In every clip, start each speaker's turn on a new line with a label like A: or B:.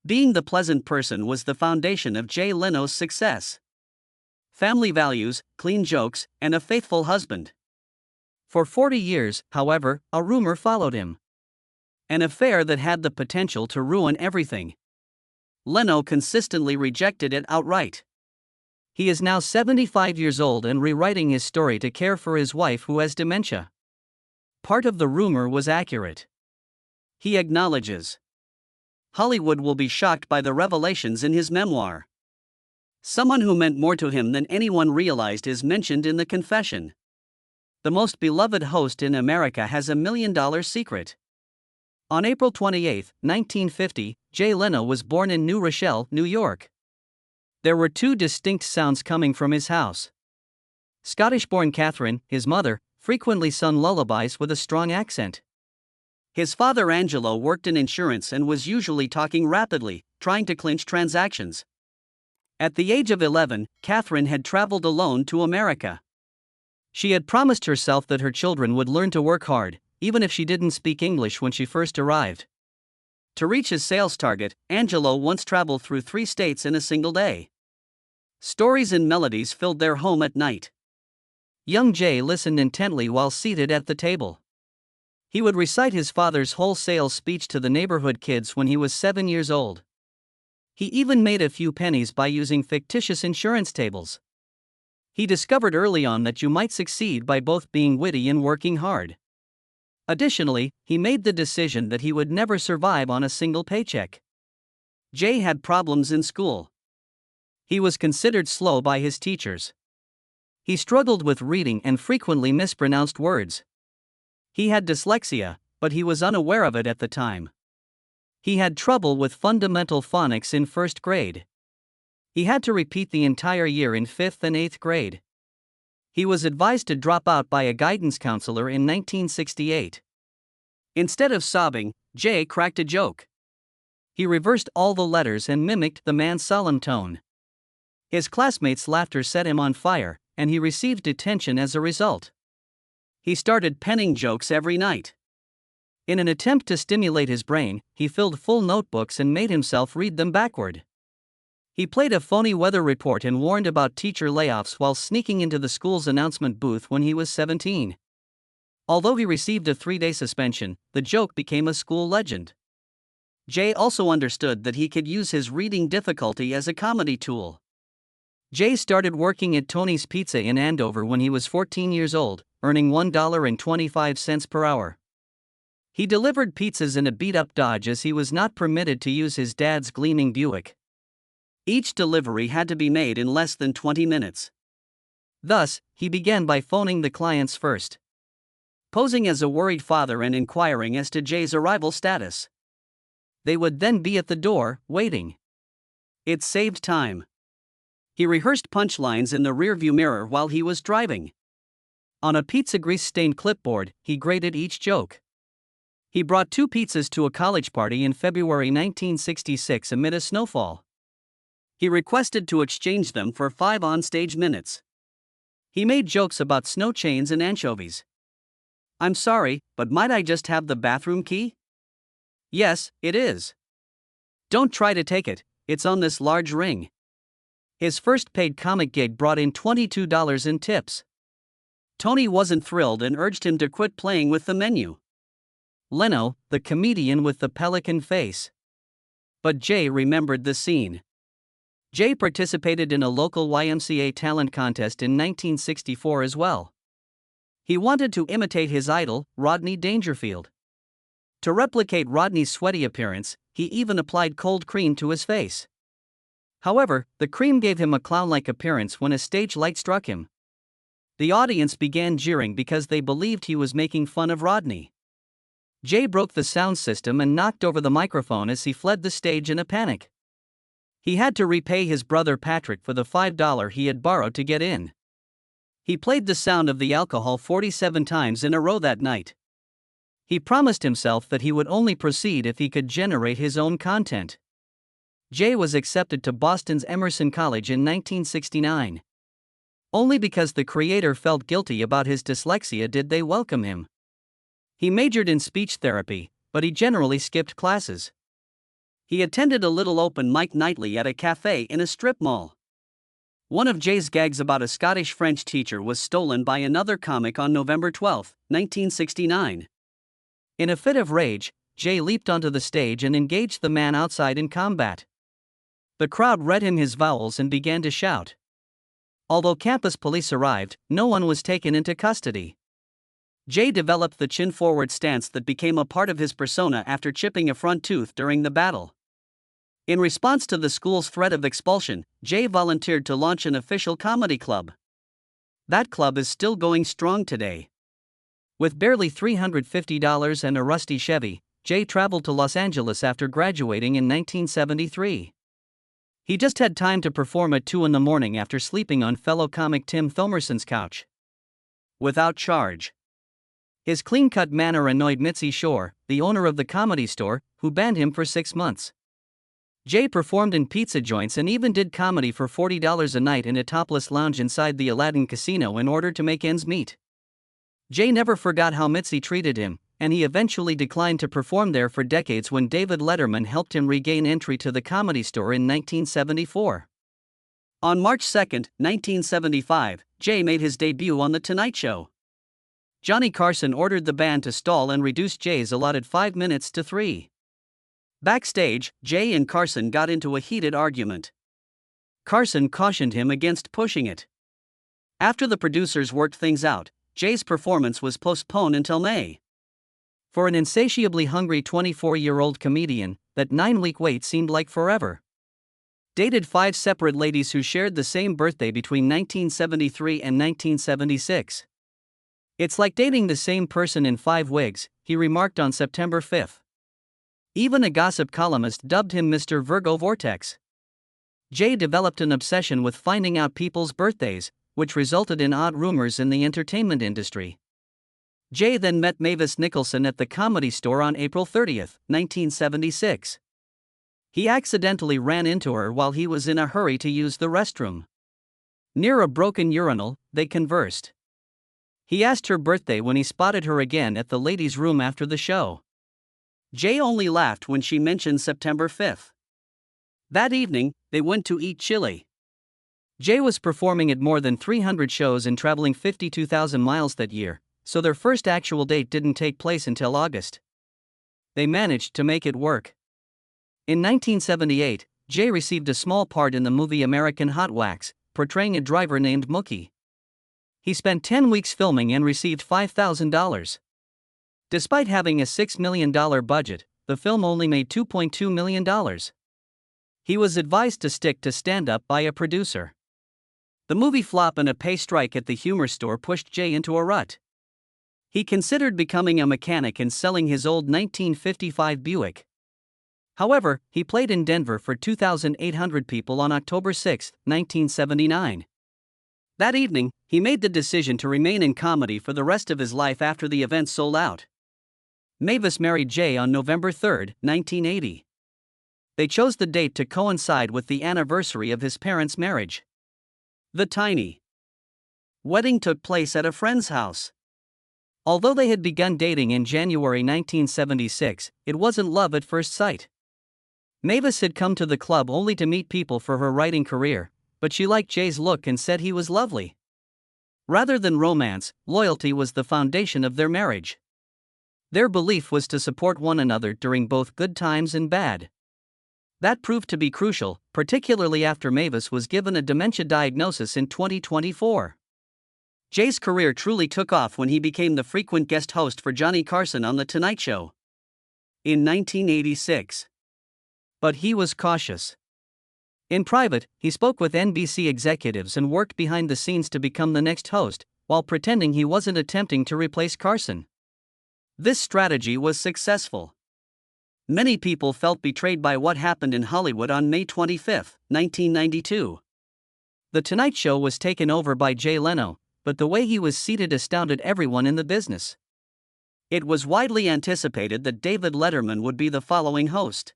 A: Being the pleasant person was the foundation of Jay Leno's success. Family values, clean jokes, and a faithful husband. For 40 years, however, a rumor followed him. An affair that had the potential to ruin everything. Leno consistently rejected it outright. He is now 75 years old and rewriting his story to care for his wife who has dementia. Part of the rumor was accurate. He acknowledges. Hollywood will be shocked by the revelations in his memoir. Someone who meant more to him than anyone realized is mentioned in the confession. The most beloved host in America has $1 million secret. On April 28, 1950, Jay Leno was born in New Rochelle, New York. There were two distinct sounds coming from his house. Scottish-born Catherine, his mother, frequently sung lullabies with a strong accent. His father Angelo worked in insurance and was usually talking rapidly, trying to clinch transactions. At the age of 11, Catherine had traveled alone to America. She had promised herself that her children would learn to work hard, even if she didn't speak English when she first arrived. To reach his sales target, Angelo once traveled through 3 states in a single day. Stories and melodies filled their home at night. Young Jay listened intently while seated at the table. He would recite his father's wholesale speech to the neighborhood kids when he was 7 years old. He even made a few pennies by using fictitious insurance tables. He discovered early on that you might succeed by both being witty and working hard. Additionally, he made the decision that he would never survive on a single paycheck. Jay had problems in school. He was considered slow by his teachers. He struggled with reading and frequently mispronounced words. He had dyslexia, but he was unaware of it at the time. He had trouble with fundamental phonics in 1st grade. He had to repeat the entire year in 5th and 8th grade. He was advised to drop out by a guidance counselor in 1968. Instead of sobbing, Jay cracked a joke. He reversed all the letters and mimicked the man's solemn tone. His classmates' laughter set him on fire, and he received detention as a result. He started penning jokes every night. In an attempt to stimulate his brain, he filled full notebooks and made himself read them backward. He played a phony weather report and warned about teacher layoffs while sneaking into the school's announcement booth when he was 17. Although he received a 3-day suspension, the joke became a school legend. Jay also understood that he could use his reading difficulty as a comedy tool. Jay started working at Tony's Pizza in Andover when he was 14 years old, earning $1.25 per hour. He delivered pizzas in a beat-up Dodge as he was not permitted to use his dad's gleaming Buick. Each delivery had to be made in less than 20 minutes. Thus, he began by phoning the clients first, posing as a worried father and inquiring as to Jay's arrival status. They would then be at the door, waiting. It saved time. He rehearsed punchlines in the rearview mirror while he was driving. On a pizza grease-stained clipboard, he graded each joke. He brought 2 pizzas to a college party in February 1966 amid a snowfall. He requested to exchange them for 5 on-stage minutes. He made jokes about snow chains and anchovies. "I'm sorry, but might I just have the bathroom key?" "Yes, it is." "Don't try to take it, it's on this large ring." His first paid comic gig brought in $22 in tips. Tony wasn't thrilled and urged him to quit playing with the menu. Leno, the comedian with the pelican face. But Jay remembered the scene. Jay participated in a local YMCA talent contest in 1964 as well. He wanted to imitate his idol, Rodney Dangerfield. To replicate Rodney's sweaty appearance, he even applied cold cream to his face. However, the cream gave him a clown-like appearance when a stage light struck him. The audience began jeering because they believed he was making fun of Rodney. Jay broke the sound system and knocked over the microphone as he fled the stage in a panic. He had to repay his brother Patrick for the $5 he had borrowed to get in. He played the sound of the alcohol 47 times in a row that night. He promised himself that he would only proceed if he could generate his own content. Jay was accepted to Boston's Emerson College in 1969. Only because the creator felt guilty about his dyslexia did they welcome him. He majored in speech therapy, but he generally skipped classes. He attended a little open mic nightly at a cafe in a strip mall. One of Jay's gags about a Scottish French teacher was stolen by another comic on November 12, 1969. In a fit of rage, Jay leaped onto the stage and engaged the man outside in combat. The crowd read him his vowels and began to shout. Although campus police arrived, no one was taken into custody. Jay developed the chin-forward stance that became a part of his persona after chipping a front tooth during the battle. In response to the school's threat of expulsion, Jay volunteered to launch an official comedy club. That club is still going strong today. With barely $350 and a rusty Chevy, Jay traveled to Los Angeles after graduating in 1973. He just had time to perform at 2 a.m. after sleeping on fellow comic Tim Thomerson's couch. Without charge. His clean-cut manner annoyed Mitzi Shore, the owner of the Comedy Store, who banned him for 6 months. Jay performed in pizza joints and even did comedy for $40 a night in a topless lounge inside the Aladdin Casino in order to make ends meet. Jay never forgot how Mitzi treated him, and he eventually declined to perform there for decades when David Letterman helped him regain entry to the Comedy Store in 1974. On March 2, 1975, Jay made his debut on The Tonight Show. Johnny Carson ordered the band to stall and reduced Jay's allotted 5 minutes to 3. Backstage, Jay and Carson got into a heated argument. Carson cautioned him against pushing it. After the producers worked things out, Jay's performance was postponed until May. For an insatiably hungry 24-year-old comedian, that 9-week wait seemed like forever. Dated 5 separate ladies who shared the same birthday between 1973 and 1976. It's like dating the same person in 5 wigs, he remarked on September 5. Even a gossip columnist dubbed him Mr. Virgo Vortex. Jay developed an obsession with finding out people's birthdays, which resulted in odd rumors in the entertainment industry. Jay then met Mavis Nicholson at the Comedy Store on April 30, 1976. He accidentally ran into her while he was in a hurry to use the restroom. Near a broken urinal, they conversed. He asked her birthday when he spotted her again at the ladies' room after the show. Jay only laughed when she mentioned September 5. That evening, they went to eat chili. Jay was performing at more than 300 shows and traveling 52,000 miles that year, so their first actual date didn't take place until August. They managed to make it work. In 1978, Jay received a small part in the movie American Hot Wax, portraying a driver named Mookie. He spent 10 weeks filming and received $5,000. Despite having a $6 million budget, the film only made $2.2 million. He was advised to stick to stand-up by a producer. The movie flop and a pay strike at the humor store pushed Jay into a rut. He considered becoming a mechanic and selling his old 1955 Buick. However, he played in Denver for 2,800 people on October 6, 1979. That evening, he made the decision to remain in comedy for the rest of his life after the event sold out. Mavis married Jay on November 3, 1980. They chose the date to coincide with the anniversary of his parents' marriage. The tiny wedding took place at a friend's house. Although they had begun dating in January 1976, it wasn't love at first sight. Mavis had come to the club only to meet people for her writing career, but she liked Jay's look and said he was lovely. Rather than romance, loyalty was the foundation of their marriage. Their belief was to support one another during both good times and bad. That proved to be crucial, particularly after Mavis was given a dementia diagnosis in 2024. Jay's career truly took off when he became the frequent guest host for Johnny Carson on The Tonight Show in 1986. But he was cautious. In private, he spoke with NBC executives and worked behind the scenes to become the next host, while pretending he wasn't attempting to replace Carson. This strategy was successful. Many people felt betrayed by what happened in Hollywood on May 25, 1992. The Tonight Show was taken over by Jay Leno, but the way he was seated astounded everyone in the business. It was widely anticipated that David Letterman would be the following host.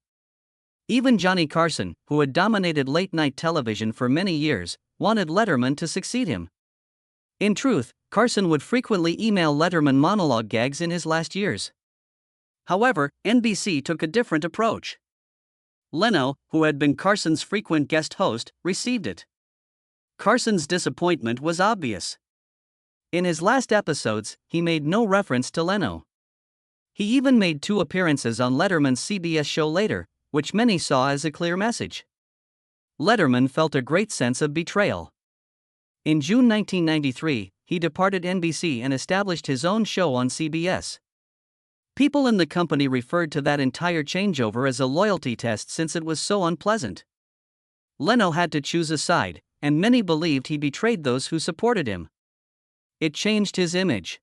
A: Even Johnny Carson, who had dominated late-night television for many years, wanted Letterman to succeed him. In truth, Carson would frequently email Letterman monologue gags in his last years. However, NBC took a different approach. Leno, who had been Carson's frequent guest host, received it. Carson's disappointment was obvious. In his last episodes, he made no reference to Leno. He even made 2 appearances on Letterman's CBS show later, which many saw as a clear message. Letterman felt a great sense of betrayal. In June 1993, he departed NBC and established his own show on CBS. People in the company referred to that entire changeover as a loyalty test since it was so unpleasant. Leno had to choose a side, and many believed he betrayed those who supported him. It changed his image.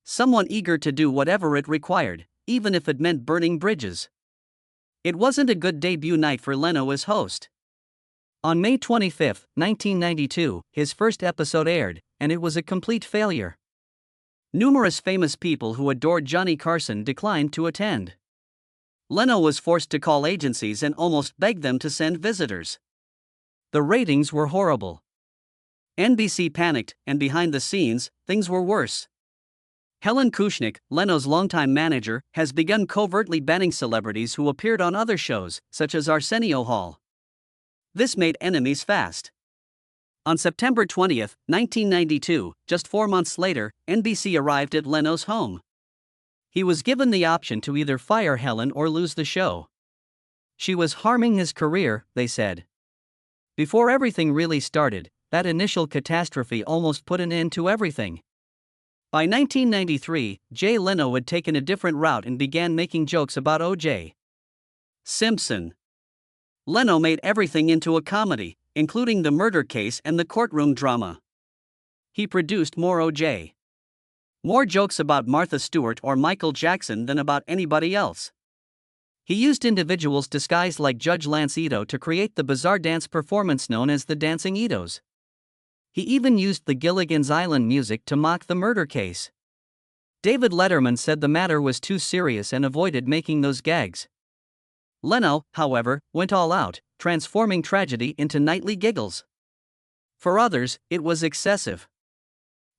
A: Someone eager to do whatever it required, even if it meant burning bridges. It wasn't a good debut night for Leno as host. On May 25, 1992, his first episode aired, and it was a complete failure. Numerous famous people who adored Johnny Carson declined to attend. Leno was forced to call agencies and almost beg them to send visitors. The ratings were horrible. NBC panicked, and behind the scenes, things were worse. Helen Kushnick, Leno's longtime manager, has begun covertly banning celebrities who appeared on other shows, such as Arsenio Hall. This made enemies fast. On September 20, 1992, just 4 months later, NBC arrived at Leno's home. He was given the option to either fire Helen or lose the show. She was harming his career, they said. Before everything really started, that initial catastrophe almost put an end to everything. By 1993, Jay Leno had taken a different route and began making jokes about O.J. Simpson. Leno made everything into a comedy, including the murder case and the courtroom drama. He produced more O.J. More jokes about Martha Stewart or Michael Jackson than about anybody else. He used individuals disguised like Judge Lance Ito to create the bizarre dance performance known as the Dancing Itos. He even used the Gilligan's Island music to mock the murder case. David Letterman said the matter was too serious and avoided making those gags. Leno, however, went all out, transforming tragedy into nightly giggles. For others, it was excessive.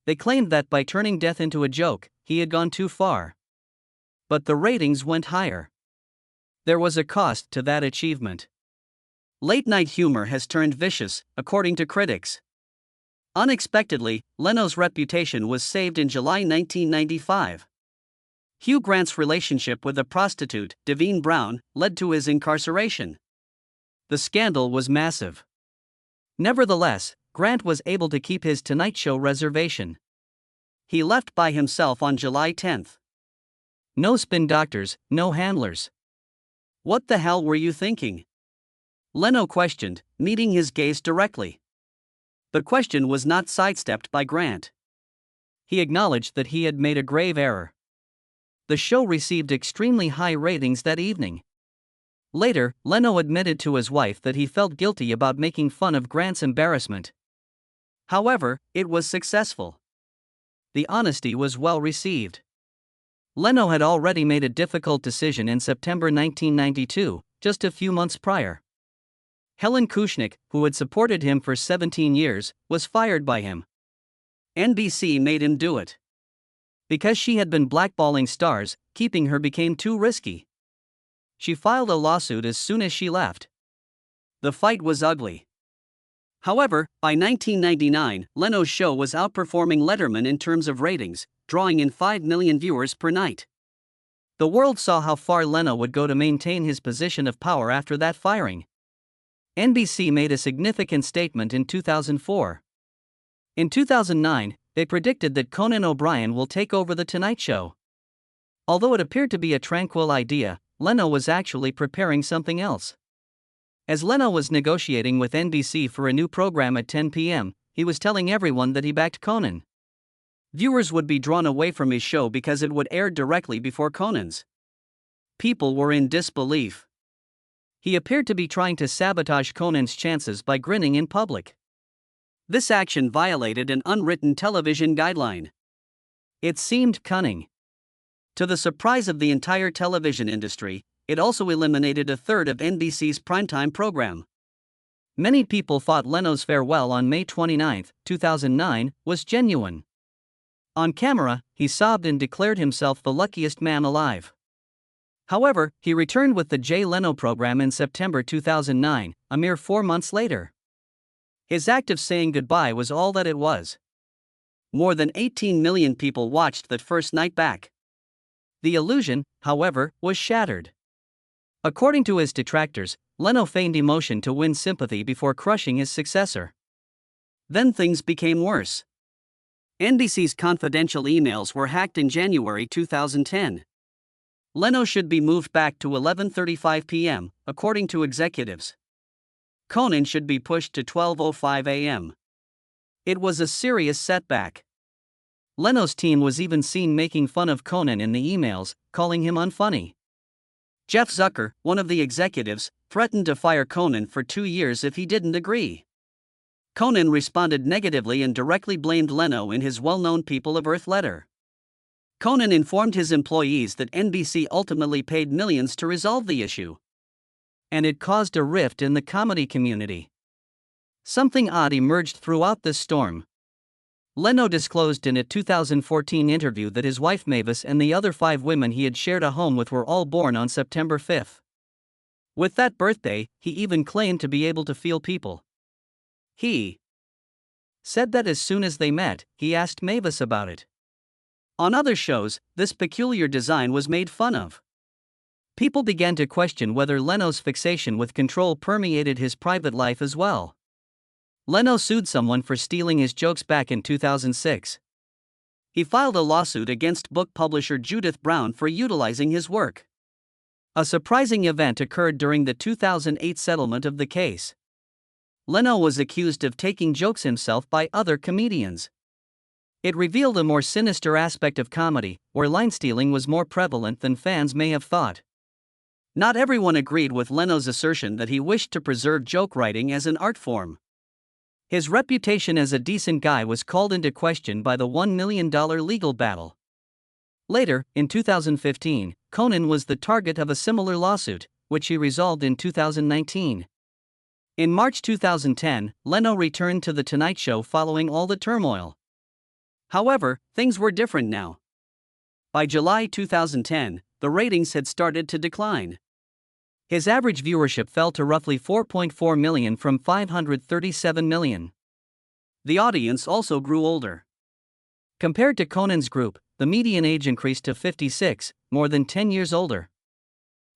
A: They claimed that by turning death into a joke, he had gone too far. But the ratings went higher. There was a cost to that achievement. Late-night humor has turned vicious, according to critics. Unexpectedly, Leno's reputation was saved in July 1995. Hugh Grant's relationship with a prostitute, Devine Brown, led to his incarceration. The scandal was massive. Nevertheless, Grant was able to keep his Tonight Show reservation. He left by himself on July 10. No spin doctors, no handlers. What the hell were you thinking? Leno questioned, meeting his gaze directly. The question was not sidestepped by Grant. He acknowledged that he had made a grave error. The show received extremely high ratings that evening. Later, Leno admitted to his wife that he felt guilty about making fun of Grant's embarrassment. However, it was successful. The honesty was well received. Leno had already made a difficult decision in September 1992, just a few months prior. Helen Kushnick, who had supported him for 17 years, was fired by him. NBC made him do it. Because she had been blackballing stars, keeping her became too risky. She filed a lawsuit as soon as she left. The fight was ugly. However, by 1999, Leno's show was outperforming Letterman in terms of ratings, drawing in 5 million viewers per night. The world saw how far Leno would go to maintain his position of power after that firing. NBC made a significant statement in 2004. In 2009, they predicted that Conan O'Brien will take over The Tonight Show. Although it appeared to be a tranquil idea, Leno was actually preparing something else. As Leno was negotiating with NBC for a new program at 10 p.m., he was telling everyone that he backed Conan. Viewers would be drawn away from his show because it would air directly before Conan's. People were in disbelief. He appeared to be trying to sabotage Conan's chances by grinning in public. This action violated an unwritten television guideline. It seemed cunning. To the surprise of the entire television industry, it also eliminated a third of NBC's primetime program. Many people thought Leno's farewell on May 29, 2009, was genuine. On camera, he sobbed and declared himself the luckiest man alive. However, he returned with the Jay Leno program in September 2009, a mere 4 months later. His act of saying goodbye was all that it was. More than 18 million people watched that first night back. The illusion, however, was shattered. According to his detractors, Leno feigned emotion to win sympathy before crushing his successor. Then things became worse. NBC's confidential emails were hacked in January 2010. Leno should be moved back to 11:35 p.m., according to executives. Conan should be pushed to 12:05 a.m. It was a serious setback. Leno's team was even seen making fun of Conan in the emails, calling him unfunny. Jeff Zucker, one of the executives, threatened to fire Conan for 2 years if he didn't agree. Conan responded negatively and directly blamed Leno in his well-known People of Earth letter. Conan informed his employees that NBC ultimately paid millions to resolve the issue. And it caused a rift in the comedy community. Something odd emerged throughout this storm. Leno disclosed in a 2014 interview that his wife Mavis and the other 5 women he had shared a home with were all born on September 5. With that birthday, he even claimed to be able to feel people. He said that as soon as they met, he asked Mavis about it. On other shows, this peculiar design was made fun of. People began to question whether Leno's fixation with control permeated his private life as well. Leno sued someone for stealing his jokes back in 2006. He filed a lawsuit against book publisher Judith Brown for utilizing his work. A surprising event occurred during the 2008 settlement of the case. Leno was accused of taking jokes himself by other comedians. It revealed a more sinister aspect of comedy, where line stealing was more prevalent than fans may have thought. Not everyone agreed with Leno's assertion that he wished to preserve joke writing as an art form. His reputation as a decent guy was called into question by the $1 million legal battle. Later, in 2015, Conan was the target of a similar lawsuit, which he resolved in 2019. In March 2010, Leno returned to The Tonight Show following all the turmoil. However, things were different now. By July 2010, the ratings had started to decline. His average viewership fell to roughly 4.4 million from 537 million. The audience also grew older. Compared to Conan's group, the median age increased to 56, more than 10 years older.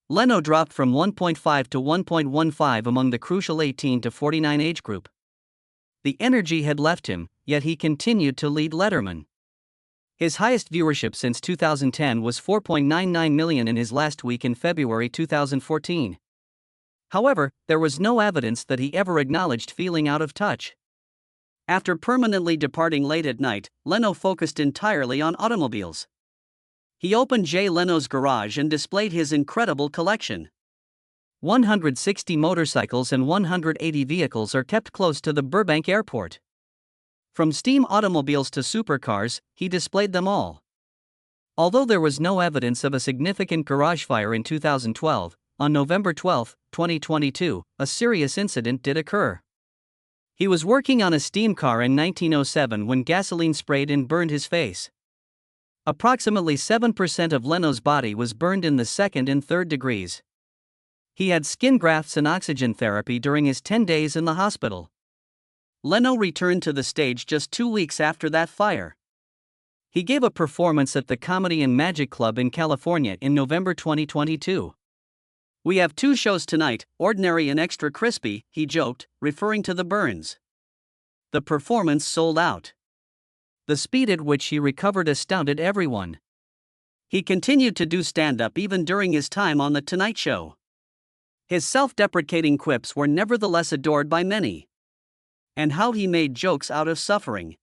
A: Leno dropped from 1.5 to 1.15 among the crucial 18 to 49 age group. The energy had left him, yet he continued to lead Letterman. His highest viewership since 2010 was 4.99 million in his last week in February 2014. However, there was no evidence that he ever acknowledged feeling out of touch. After permanently departing late at night, Leno focused entirely on automobiles. He opened Jay Leno's garage and displayed his incredible collection. 160 motorcycles and 180 vehicles are kept close to the Burbank airport. From steam automobiles to supercars, he displayed them all. Although there was no evidence of a significant garage fire in 2012, on November 12, 2022, a serious incident did occur. He was working on a steam car in 1907 when gasoline sprayed and burned his face. Approximately 7% of Leno's body was burned in the 2nd and 3rd degrees. He had skin grafts and oxygen therapy during his 10 days in the hospital. Leno returned to the stage just 2 weeks after that fire. He gave a performance at the Comedy and Magic Club in California in November 2022. "We have 2 shows tonight, ordinary and extra crispy," he joked, referring to the burns. The performance sold out. The speed at which he recovered astounded everyone. He continued to do stand-up even during his time on The Tonight Show. His self-deprecating quips were nevertheless adored by many. And how he made jokes out of suffering.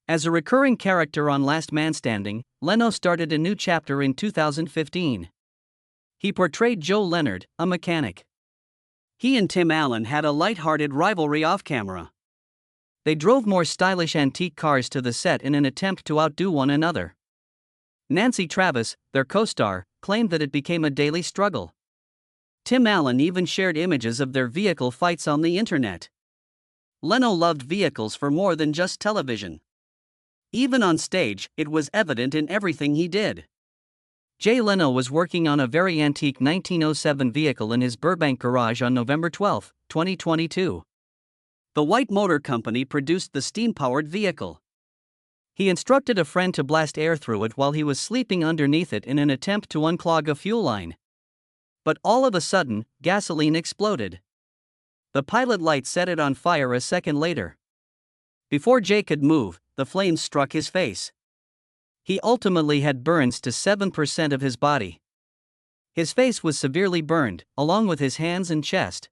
A: As a recurring character on Last Man Standing, Leno started a new chapter in 2015. He portrayed Joe Leonard, a mechanic. He and Tim Allen had a light-hearted rivalry off-camera. They drove more stylish antique cars to the set in an attempt to outdo one another. Nancy Travis, their co-star, claimed that it became a daily struggle. Tim Allen even shared images of their vehicle fights on the internet. Leno loved vehicles for more than just television. Even on stage, it was evident in everything he did. Jay Leno was working on a very antique 1907 vehicle in his Burbank garage on November 12, 2022. The White Motor Company produced the steam-powered vehicle. He instructed a friend to blast air through it while he was sleeping underneath it in an attempt to unclog a fuel line. But all of a sudden, gasoline exploded. The pilot light set it on fire a second later. Before Jay could move, the flames struck his face. He ultimately had burns to 7% of his body. His face was severely burned, along with his hands and chest.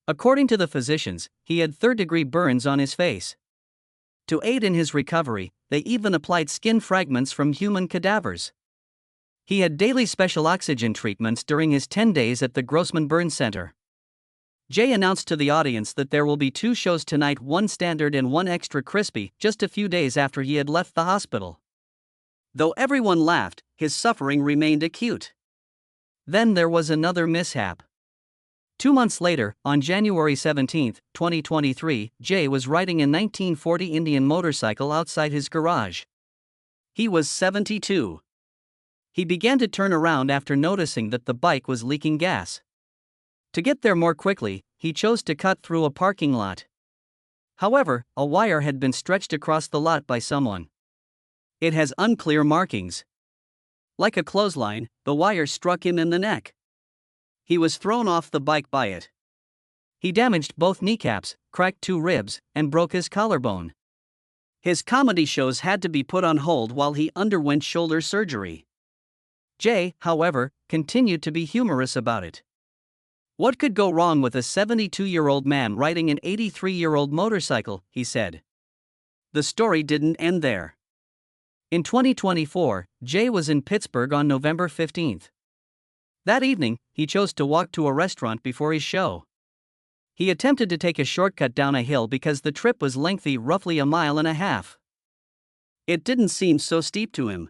A: According to the physicians, he had third-degree burns on his face. To aid in his recovery, they even applied skin fragments from human cadavers. He had daily special oxygen treatments during his 10 days at the Grossman Burn Center. Jay announced to the audience that there will be 2 shows tonight, one standard and one extra crispy, just a few days after he had left the hospital. Though everyone laughed, his suffering remained acute. Then there was another mishap. 2 months later, on January 17, 2023, Jay was riding a 1940 Indian motorcycle outside his garage. He was 72. He began to turn around after noticing that the bike was leaking gas. To get there more quickly, he chose to cut through a parking lot. However, a wire had been stretched across the lot by someone. It has unclear markings. Like a clothesline, the wire struck him in the neck. He was thrown off the bike by it. He damaged both kneecaps, cracked 2 ribs, and broke his collarbone. His comedy shows had to be put on hold while he underwent shoulder surgery. Jay, however, continued to be humorous about it. What could go wrong with a 72-year-old man riding an 83-year-old motorcycle, he said. The story didn't end there. In 2024, Jay was in Pittsburgh on November 15. That evening, he chose to walk to a restaurant before his show. He attempted to take a shortcut down a hill because the trip was lengthy, roughly a mile and a half. It didn't seem so steep to him.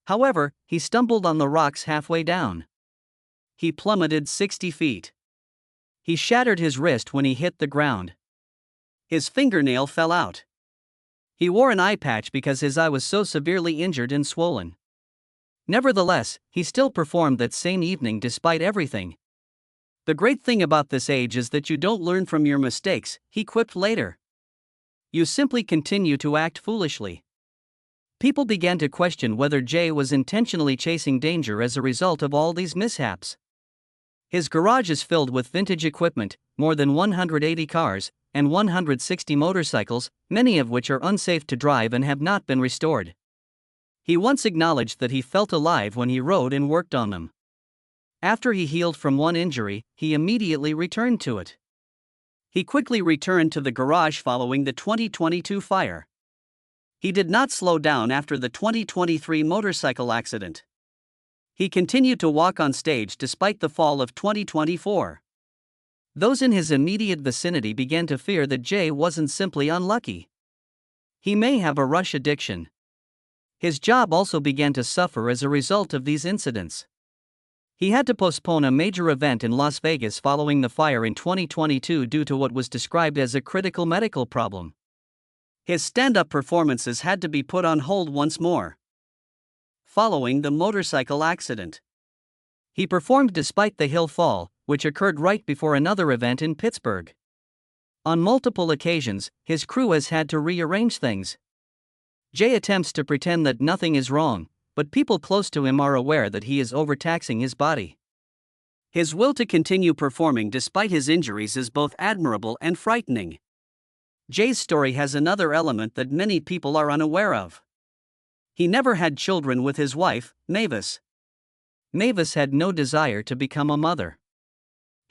A: However, he stumbled on the rocks halfway down. He plummeted 60 feet. He shattered his wrist when he hit the ground. His fingernail fell out. He wore an eye patch because his eye was so severely injured and swollen. Nevertheless, he still performed that same evening despite everything. The great thing about this age is that you don't learn from your mistakes, he quipped later. You simply continue to act foolishly. People began to question whether Jay was intentionally chasing danger as a result of all these mishaps. His garage is filled with vintage equipment, more than 180 cars, and 160 motorcycles, many of which are unsafe to drive and have not been restored. He once acknowledged that he felt alive when he rode and worked on them. After he healed from one injury, he immediately returned to it. He quickly returned to the garage following the 2022 fire. He did not slow down after the 2023 motorcycle accident. He continued to walk on stage despite the fall of 2024. Those in his immediate vicinity began to fear that Jay wasn't simply unlucky. He may have a rush addiction. His job also began to suffer as a result of these incidents. He had to postpone a major event in Las Vegas following the fire in 2022 due to what was described as a critical medical problem. His stand-up performances had to be put on hold once more. Following the motorcycle accident, he performed despite the hill fall, which occurred right before another event in Pittsburgh. On multiple occasions, his crew has had to rearrange things. Jay attempts to pretend that nothing is wrong, but people close to him are aware that he is overtaxing his body. His will to continue performing despite his injuries is both admirable and frightening. Jay's story has another element that many people are unaware of. He never had children with his wife, Mavis. Mavis had no desire to become a mother.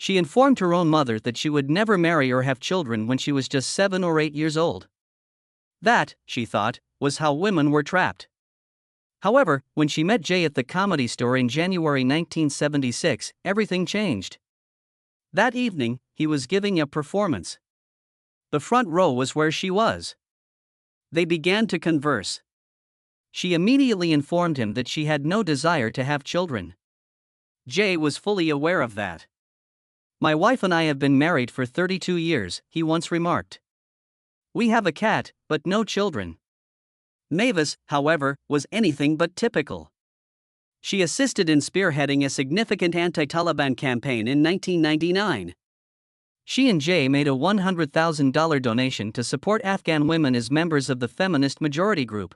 A: She informed her own mother that she would never marry or have children when she was just 7 or 8 years old. That, she thought, was how women were trapped. However, when she met Jay at the Comedy Store in January 1976, everything changed. That evening, he was giving a performance. The front row was where she was. They began to converse. She immediately informed him that she had no desire to have children. Jay was fully aware of that. "My wife and I have been married for 32 years, he once remarked. "We have a cat, but no children." Mavis, however, was anything but typical. She assisted in spearheading a significant anti-Taliban campaign in 1999. She and Jay made a $100,000 donation to support Afghan women as members of the feminist majority group.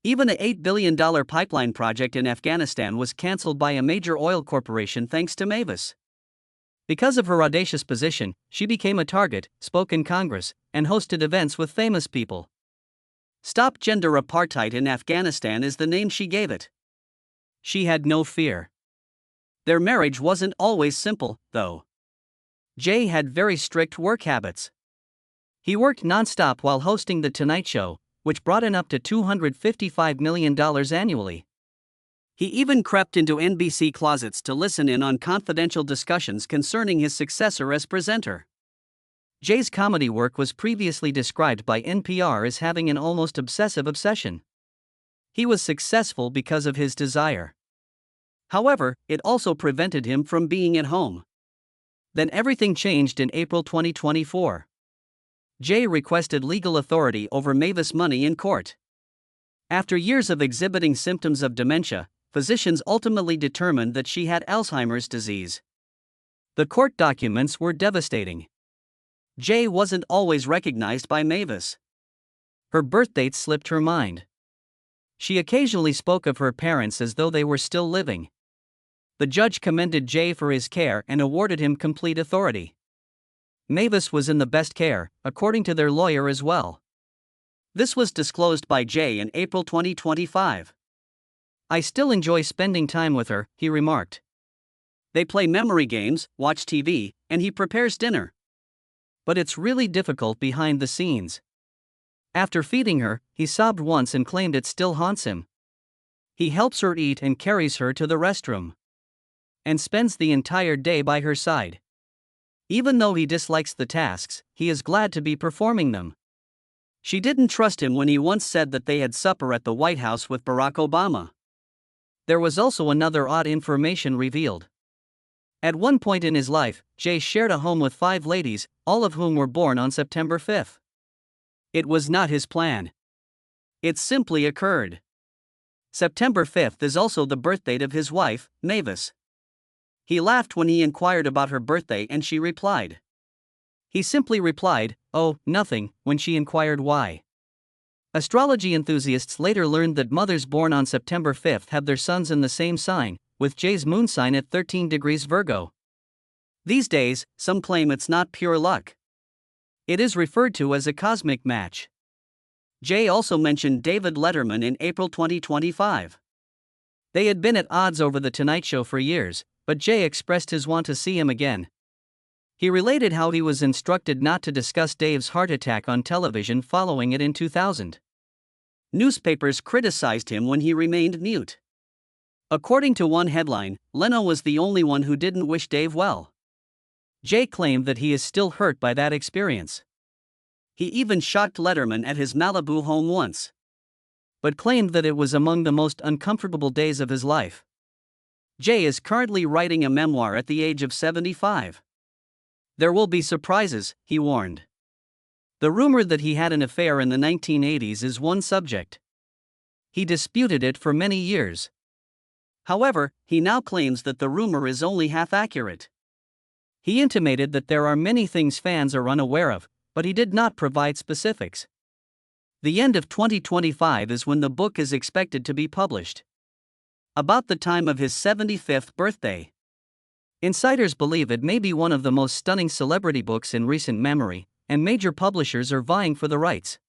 A: Even a $8 billion pipeline project in Afghanistan was cancelled by a major oil corporation thanks to Mavis. Because of her audacious position, she became a target, spoke in Congress, and hosted events with famous people. Stop Gender Apartheid in Afghanistan is the name she gave it. She had no fear. Their marriage wasn't always simple, though. Jay had very strict work habits. He worked non-stop while hosting The Tonight Show, which brought in up to $255 million annually. He even crept into NBC closets to listen in on confidential discussions concerning his successor as presenter. Jay's comedy work was previously described by NPR as having an almost obsessive obsession. He was successful because of his desire. However, it also prevented him from being at home. Then everything changed in April 2024. Jay requested legal authority over Mavis' money in court. After years of exhibiting symptoms of dementia, physicians ultimately determined that she had Alzheimer's disease. The court documents were devastating. Jay wasn't always recognized by Mavis. Her birth dates slipped her mind. She occasionally spoke of her parents as though they were still living. The judge commended Jay for his care and awarded him complete authority. Mavis was in the best care, according to their lawyer as well. This was disclosed by Jay in April 2025. "I still enjoy spending time with her," he remarked. "They play memory games, watch TV, and he prepares dinner. But it's really difficult behind the scenes." After feeding her, he sobbed once and claimed it still haunts him. He helps her eat and carries her to the restroom. And spends the entire day by her side. Even though he dislikes the tasks, he is glad to be performing them. She didn't trust him when he once said that they had supper at the White House with Barack Obama. There was also another odd information revealed. At one point in his life, Jay shared a home with 5 ladies, all of whom were born on September 5th. It was not his plan. It simply occurred. September 5th is also the birthdate of his wife, Mavis. He laughed when he inquired about her birthday and she replied. He simply replied, "Oh, nothing," when she inquired why. Astrology enthusiasts later learned that mothers born on September 5th have their sons in the same sign, with Jay's moon sign at 13 degrees Virgo. These days, some claim it's not pure luck. It is referred to as a cosmic match. Jay also mentioned David Letterman in April 2025. They had been at odds over The Tonight Show for years, but Jay expressed his want to see him again. He related how he was instructed not to discuss Dave's heart attack on television following it in 2000. Newspapers criticized him when he remained mute. According to one headline, Leno was the only one who didn't wish Dave well. Jay claimed that he is still hurt by that experience. He even shocked Letterman at his Malibu home once, but claimed that it was among the most uncomfortable days of his life. Jay is currently writing a memoir at the age of 75. There will be surprises, he warned. The rumor that he had an affair in the 1980s is one subject. He disputed it for many years. However, he now claims that the rumor is only half accurate. He intimated that there are many things fans are unaware of, but he did not provide specifics. The end of 2025 is when the book is expected to be published. About the time of his 75th birthday. Insiders believe it may be one of the most stunning celebrity books in recent memory, and major publishers are vying for the rights.